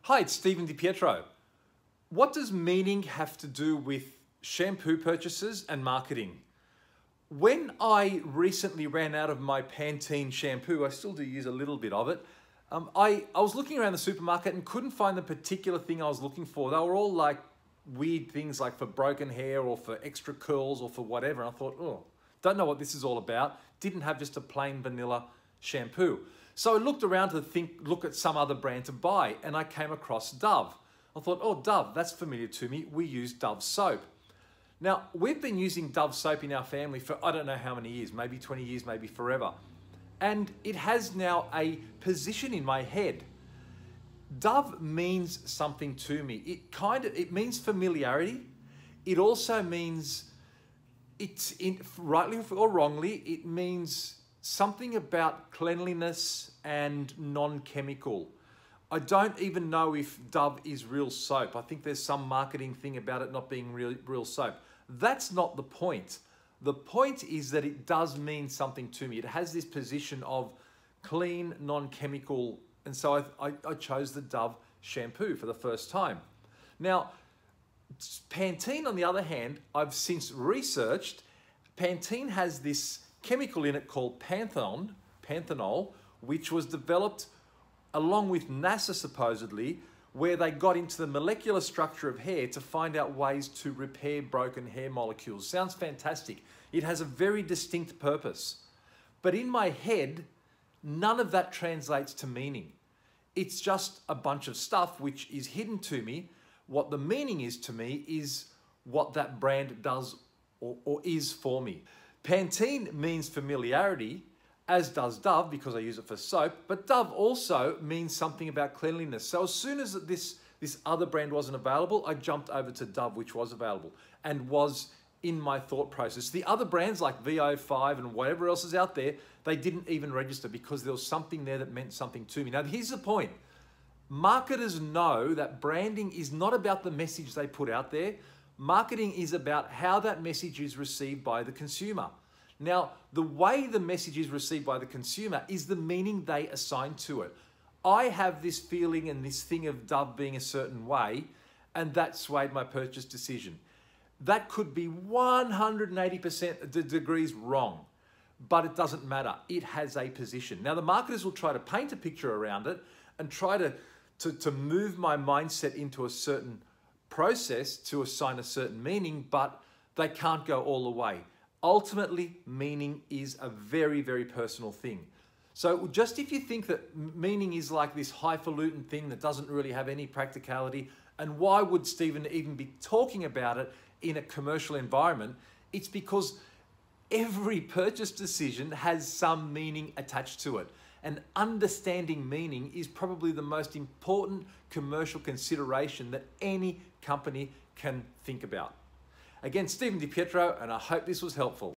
Hi, it's Stephen DiPietro. What does meaning have to do with shampoo purchases and marketing? When I recently ran out of my Pantene shampoo, I still do use a little bit of it, I was looking around the supermarket and couldn't find the particular thing I was looking for. They were all like weird things like for broken hair or for extra curls or for whatever. And I thought, oh, don't know what this is all about. Didn't have just a plain vanilla shampoo. So I looked around to look at some other brand to buy, and I came across Dove. I thought, oh, Dove, that's familiar to me. We use Dove soap. Now, we've been using Dove soap in our family for I don't know how many years, maybe 20 years, maybe forever. And it has now a position in my head. Dove means something to me. It means familiarity. It also means, rightly or wrongly, it means something about cleanliness and non-chemical. I don't even know if Dove is real soap. I think there's some marketing thing about it not being real soap. That's not the point. The point is that it does mean something to me. It has this position of clean, non-chemical, and so I chose the Dove shampoo for the first time. Now, Pantene, on the other hand, I've since researched. Pantene has this chemical in it called Panthenol, which was developed along with NASA supposedly, where they got into the molecular structure of hair to find out ways to repair broken hair molecules. Sounds fantastic. It has a very distinct purpose. But in my head, none of that translates to meaning. It's just a bunch of stuff which is hidden to me. What the meaning is to me is what that brand does or is for me. Pantene means familiarity, as does Dove, because I use it for soap, but Dove also means something about cleanliness. So as soon as this other brand wasn't available, I jumped over to Dove, which was available and was in my thought process. The other brands like VO5 and whatever else is out there, they didn't even register because there was something there that meant something to me. Now, here's the point. Marketers know that branding is not about the message they put out there. Marketing is about how that message is received by the consumer. Now, the way the message is received by the consumer is the meaning they assign to it. I have this feeling and this thing of Dove being a certain way, and that swayed my purchase decision. That could be 180% degrees wrong, but it doesn't matter. It has a position. Now, the marketers will try to paint a picture around it and try to move my mindset into a certain process to assign a certain meaning, but they can't go all the way. Ultimately, meaning is a very, very personal thing. So just if you think that meaning is like this highfalutin thing that doesn't really have any practicality, and why would Stephen even be talking about it in a commercial environment, it's because every purchase decision has some meaning attached to it. And understanding meaning is probably the most important commercial consideration that any company can think about. Again, Stephen DiPietro, and I hope this was helpful.